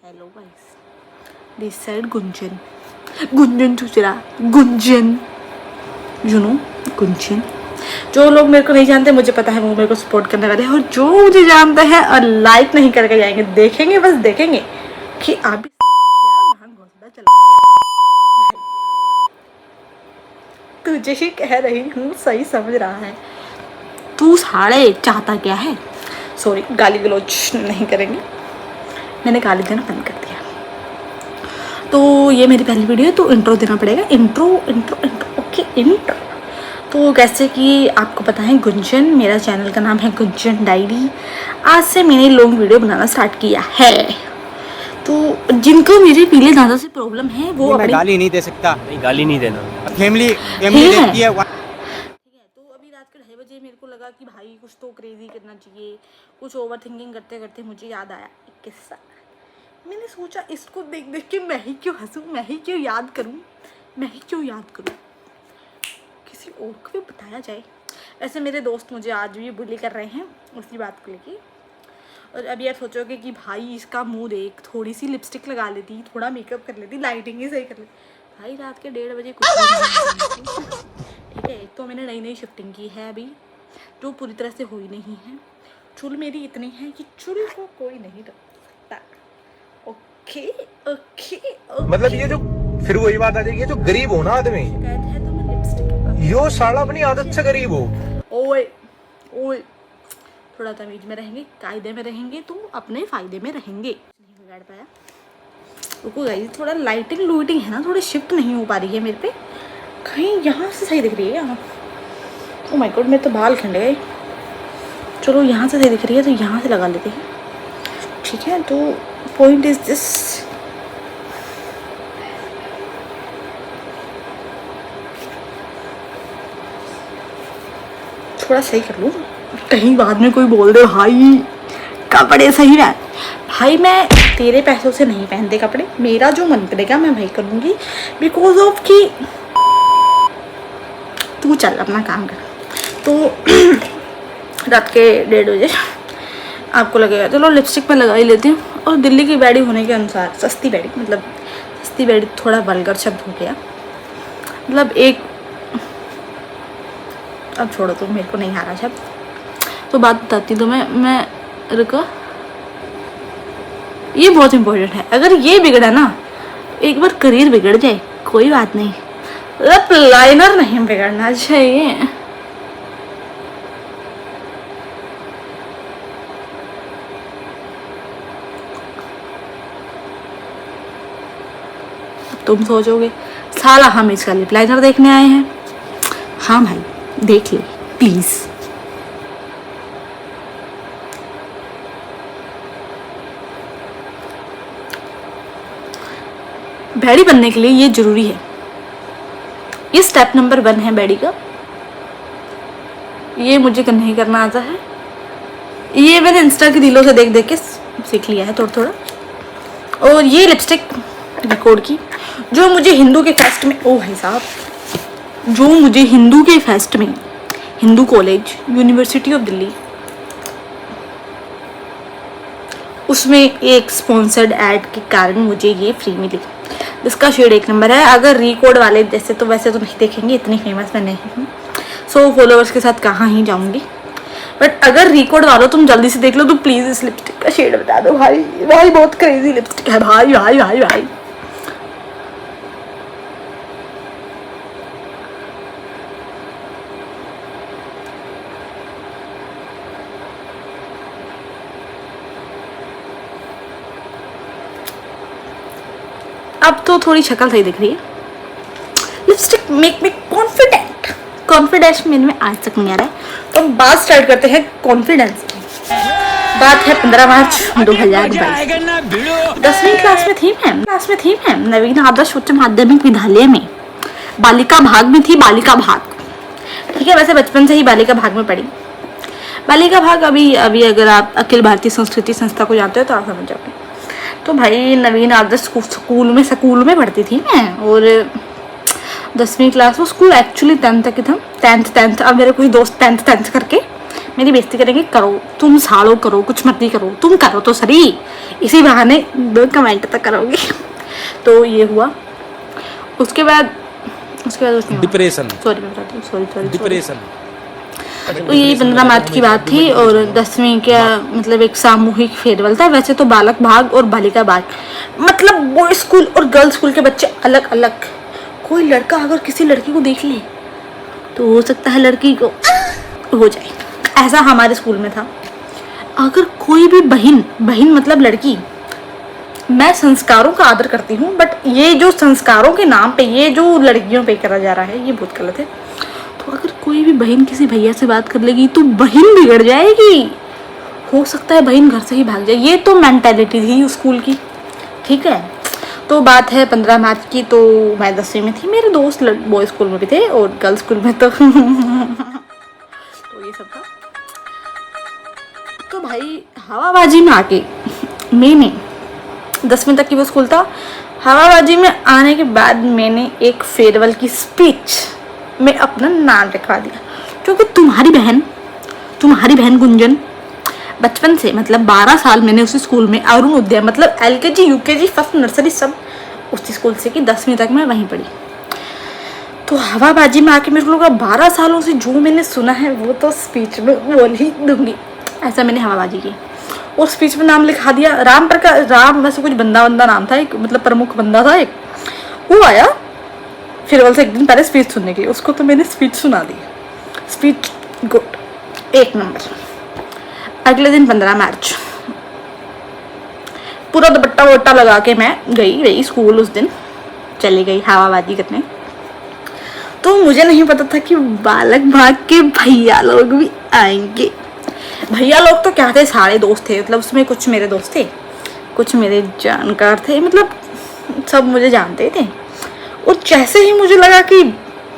Hello guys, this side Gunjan, Gunjan Chuchra, Gunjan, you know Gunjan. जो लोग मेरे को नहीं जानते, मुझे पता है वो मेरे को सपोर्ट करने वाले हैं, और जो मुझे जानते हैं और लाइक नहीं करके जाएंगे, देखेंगे बस देखेंगे कि आप भी क्या घोंसला चला दिया। तुझे ही कह रही हूँ, सही समझ रहा है तू। साढ़े चाहता क्या है? सॉरी, गाली गलौज नहीं करेंगे, मैंने गाली देना बंद कर दिया। तो ये मेरी पहली वीडियो है, तो इंट्रो देना पड़ेगा। Intro intro intro okay, intro. तो कैसे कि आपको पता है गुंजन, मेरा चैनल का नाम है गुंजन डायरी। आज से मैंने लॉन्ग वीडियो बनाना स्टार्ट किया है। तो जिनको मेरे पीले दांतों से प्रॉब्लम है वो मैं गाली नहीं दे सकता। नहीं, गाली नहीं देना। फैमिली देखती है। ठीक है, तो अभी रात के 2:30 बजे मेरे को लगा कि भाई कुछ तो क्रेजी करना चाहिए। कुछ ओवर थिंकिंग करते करते मुझे याद आया एक किस्सा। मैंने सोचा इसको देख देख के मैं ही क्यों हंसूं, मैं ही क्यों याद करूं, मैं ही क्यों याद करूं, किसी और को भी बताया जाए। ऐसे मेरे दोस्त मुझे आज भी बुली कर रहे हैं उसी बात को लेके। और अभी आप सोचोगे कि भाई इसका मुंह देख, थोड़ी सी लिपस्टिक लगा लेती, थोड़ा मेकअप कर लेती, लाइटिंग ही सही कर लेती। भाई रात के 1:30 बजे कुछ ठीक है। एक तो मैंने नई नई शिफ्टिंग की है अभी, जो पूरी तरह से हुई नहीं है। चुल मेरी इतनी है कि चुल को कोई नहीं रख सकता। Okay okay okay. मतलब ये जो फिर वही बात आ जाएगी, ये जो गरीब हो ना आदमी, शिकायत है तो मैं लिपस्टिक यो साला अपनी आदत से गरीब हो। ओए ओए, थोड़ा तमीज में रहेंगे, कायदे में रहेंगे, तो अपने फायदे में रहेंगे। नहीं बिगाड़ पाया। रुको गाइस, थोड़ा लाइटिंग लूटिंग है ना, थोड़ी शिफ्ट नहीं हो पा रही है मेरे पे। कहीं यहाँ से सही दिख रही है यहाँ। ओ माय गॉड, मेरे तो बाल खंड गए। चलो यहाँ से सही दिख रही है तो यहाँ से लगा लेते हैं, ठीक है। तो पॉइंट इज दिस, थोड़ा सही कर लूँ, कहीं बाद में कोई बोल दे भाई कपड़े सही है। भाई मैं तेरे पैसों से नहीं पहनते कपड़े, मेरा जो मन करेगा मैं भाई करूँगी, बिकॉज ऑफ कि तू चल अपना काम कर। तो रात के 1:30 बजे आपको लगेगा चलो लिपस्टिक में लगा ही लेती हूँ। और दिल्ली की बैडी होने के अनुसार, सस्ती बैडी, मतलब सस्ती बैडी थोड़ा वल्गर शब्द हो गया, मतलब एक, अब छोड़ो तो मेरे को नहीं आ रहा शब्द। तो बात बताती तो मैं रुको, ये बहुत इम्पोर्टेंट है। अगर ये बिगड़ा ना, एक बार करियर बिगड़ जाए कोई बात नहीं, लिप लाइनर नहीं बिगड़ना चाहिए। तुम सोचोगे साला हम इसका लिप लाइनर देखने आए हैं। हाँ भाई देख ले प्लीज। बैडी बनने के लिए ये जरूरी है, ये स्टेप नंबर 1 है बैडी का। ये मुझे नहीं करना आता है, ये मैंने इंस्टा की रीलों से देख देख के सीख लिया है थोड़ा थोड़ा। और ये लिपस्टिक रिकॉर्ड की, जो मुझे हिंदू के फेस्ट में, ओ भाई साहब, जो मुझे हिंदू के फेस्ट में, Hindu college university of Delhi, उसमें एक स्पॉन्सर्ड ऐड के कारण मुझे ये फ्री मिली। इसका शेड 1 नंबर है। अगर रिकॉर्ड वाले जैसे तो वैसे तो नहीं देखेंगे, इतनी फेमस मैं नहीं हूँ, 100 फॉलोअर्स के साथ कहाँ ही जाऊँगी। बट अगर रिकॉर्ड वालों तुम जल्दी से देख लो तो प्लीज़ इस लिपस्टिक का शेड बता दो भाई। भाई बहुत क्रेजी लिपस्टिक है भाई भाई भाई भाई। अब तो थोड़ी शक्ल सही दिख रही है। Lipstick make me confident, confidence मेरे में आज तक नहीं आ रहा है। तो बात स्टार्ट करते हैं कॉन्फिडेंस की। बात है 15 मार्च 2022। 10वीं क्लास में थी मैं नवीन आदर्श उच्च माध्यमिक विद्यालय में, बालिका भाग में थी। बालिका भाग, ठीक है, वैसे बचपन से ही बालिका भाग में पढ़ी। बालिका भाग अभी अगर आप अखिल भारतीय संस्कृति संस्था को जानते हो तो आप समझ जाओगे। तो भाई नवीन आदर्श स्कूल में पढ़ती थी मैं, और 10वीं क्लास, वो स्कूल एक्चुअली 10th तक था। 10th अब मेरे कुछ दोस्त 10th करके मेरी बेइज्जती करेंगे, करो तुम, साड़ो करो, कुछ मत नहीं करो, तुम करो तो सही, इसी बहाने 2 कमेंट तक करोगे। तो ये हुआ। उसके बाद डिप्रेशन, सॉरी मैं बताती हूँ, सॉरी। डिप्रेशन। तो यही 15 मार्च की बात थी और 10वीं का मतलब एक सामूहिक फेयरवेल था। वैसे तो बालक भाग और बालिका भाग, मतलब बॉय स्कूल और गर्ल्स स्कूल के बच्चे अलग अलग। कोई लड़का अगर किसी लड़की को देख ले तो हो सकता है लड़की को हो जाए, ऐसा हमारे स्कूल में था। अगर कोई भी बहन मतलब लड़की, मैं संस्कारों का आदर करती हूँ, बट ये जो संस्कारों के नाम पे ये जो लड़कियों पे करा जा रहा है ये बहुत गलत है। तो अगर कोई भी बहन किसी भैया से बात कर लेगी तो बहन बिगड़ जाएगी, हो सकता है बहन घर से ही भाग जाए। ये तो मेंटालिटी थी उस स्कूल की, ठीक है। तो बात है 15 मार्च की। तो मैं 10वीं में थी, मेरे दोस्त बॉय स्कूल में भी थे और गर्ल्स स्कूल में तो तो ये सब था। तो भाई हवाबाजी में आके मैंने 10वीं तक की वो स्कूल था। हवाबाजी में आने के बाद मैंने एक फेयरवेल की स्पीच में अपना नाम लिखवा दिया, क्योंकि तुम्हारी बहन गुंजन बचपन से मतलब 12 साल मैंने उसी स्कूल में, अरुण उद्या मतलब LKG UKG फर्स्ट नर्सरी सब उसी स्कूल से कि 10वीं तक मैं वहीं पढ़ी। तो हवाबाजी में आके मेरे को लगा 12 सालों से जो मैंने सुना है वो तो स्पीच में बोल ही दूंगी। ऐसा मैंने हवाबाजी की और स्पीच में नाम लिखा दिया। राम वैसे कुछ बंदा नाम था, एक मतलब प्रमुख बंदा था एक, वो आया फेयरवेल से एक दिन पहले स्पीच सुनने के लिए। उसको तो मैंने स्पीच सुना दी, स्पीच गुड, 1 नंबर। अगले दिन 15 मार्च पूरा दुपट्टा वोट्टा लगा के मैं गई स्कूल। उस दिन चली गई हवाबाजी करने। तो मुझे नहीं पता था कि बालक भाग के भैया लोग भी आएंगे। भैया लोग तो क्या थे, सारे दोस्त थे, मतलब उसमें कुछ मेरे दोस्त थे, कुछ मेरे जानकार थे, मतलब सब मुझे जानते थे। और जैसे ही मुझे लगा कि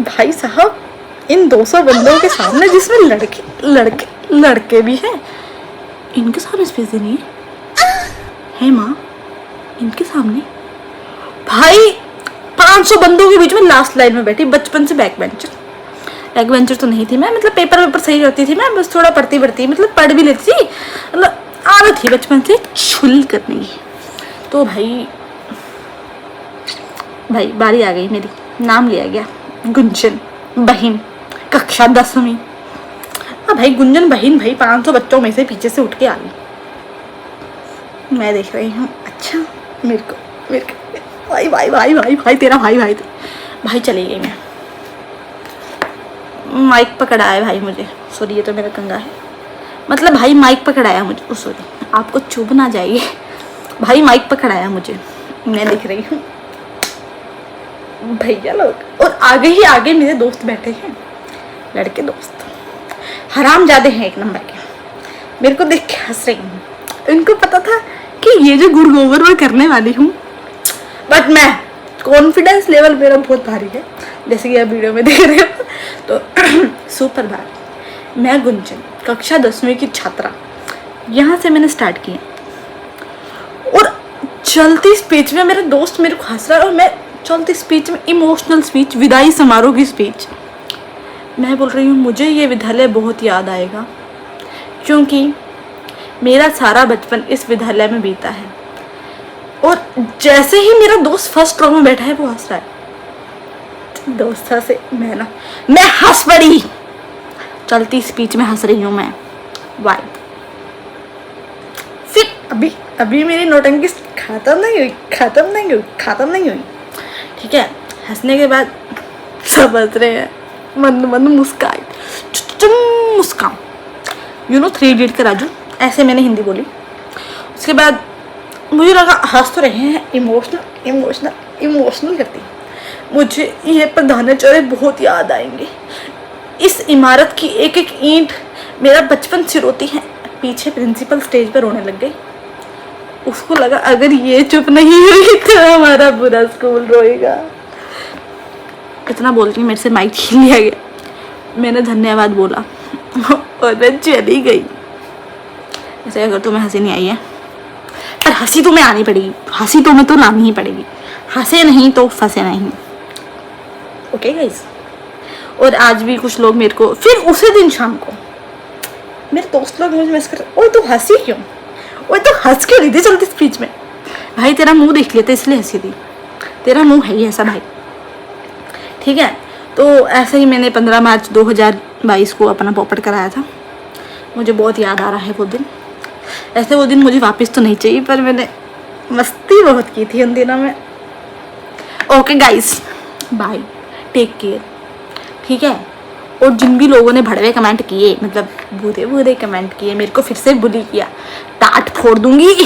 भाई साहब इन 200 बंदों के सामने, जिसमें लड़के भी हैं, इनके सामने स्पीच देनी है माँ, इनके सामने भाई 500 बंदों के बीच में लास्ट लाइन में बैठी, बचपन से बैक बेंचर तो नहीं थी मैं, मतलब पेपर सही करती थी मैं, बस थोड़ा पढ़ती मतलब पढ़ भी लेती थी, मतलब आदत थी बचपन से छुल करने की। तो भाई बारी आ गई मेरी, नाम लिया गया गुंजन बहन, कक्षा 10वीं। भाई गुंजन बहन, भाई 500 बच्चों में से पीछे से उठ के आ गई। मैं देख रही हूँ, अच्छा मेरे को भाई तेरा भाई चली गई। मैं माइक पकड़ाया भाई मुझे, सॉरी ये तो मेरा कंगा है, मतलब भाई माइक पकड़ाया मुझे, सॉरी आपको चुभ ना जाइए, भाई माइक पकड़ाया मुझे। मैं देख रही हूँ भैया लोग और आगे मेरे दोस्त बैठे हैं, लड़के दोस्त हरामजादे हैं 1 नंबर के। मेरे को देख के हंस रही हूँ, इनको पता था कि ये जो गुड़ गोबर मैं करने वाली हूँ, बट मैं कॉन्फिडेंस लेवल मेरा बहुत भारी है, जैसे कि आप वीडियो में देख रहे हो। तो सुपर भारी, मैं गुंजन कक्षा 10वीं की छात्रा, यहाँ से मैंने स्टार्ट किया और चलती स्पीच में मेरे दोस्त मेरे को हंस रहा है और मैं चलती स्पीच में, इमोशनल स्पीच, विदाई समारोह की स्पीच, मैं बोल रही हूँ मुझे ये विद्यालय बहुत याद आएगा, क्योंकि मेरा सारा बचपन इस विद्यालय में बीता है। और जैसे ही मेरा दोस्त फर्स्ट रो में बैठा है वो हंस रहा है, दोस्त से मैं हंस पड़ी, चलती स्पीच में हंस रही हूँ मैं। वाई फिर अभी मेरी नौटंकी खत्म नहीं हुई, ठीक है। हंसने के बाद सब हंस रहे हैं, मंद मुस्कान, मुस्कान, 3 इडियट का राजू, ऐसे मैंने हिंदी बोली। उसके बाद मुझे लगा हंस तो रहे हैं, इमोशनल करती, मुझे ये प्रधानाचार्य बहुत याद आएंगे। इस इमारत की एक ईंट मेरा बचपन से रोती है। पीछे प्रिंसिपल स्टेज पर रोने लग गई, उसको लगा अगर ये चुप नहीं हुई तो हमारा पूरा स्कूल रोएगा। इतना बोल के मेरे से माइक छीन लिया गया, मैंने धन्यवाद बोला और मैं चली गई। ऐसे अगर तुम्हें हंसी नहीं आई है, पर हंसी तुम्हें आनी पड़ेगी, हंसी तुम्हें तो लानी ही पड़ेगी, हंसे नहीं तो फंसे नहीं, ओके गाइस। और आज भी कुछ लोग मेरे को, फिर उसी दिन शाम को मेरे दोस्त लोग मुझे मैसेज कर, ओए तू हंसी क्यों, ओए तू हंस क्यों रही थी चलती स्पीच में। भाई तेरा मुंह देख लेते इसलिए हंसी थी, तेरा मुंह है ही ऐसा भाई, ठीक है। तो ऐसे ही मैंने 15 मार्च 2022 को अपना पॉपट कराया था। मुझे बहुत याद आ रहा है वो दिन। ऐसे वो दिन मुझे वापस तो नहीं चाहिए, पर मैंने मस्ती बहुत की थी उन दिनों में। Okay guys, bye, take care, ठीक है। और जिन भी लोगों ने भड़वे कमेंट किए, मतलब बुरे बुरे कमेंट किए, मेरे को फिर से बुली किया, टाट फोड़ दूंगी।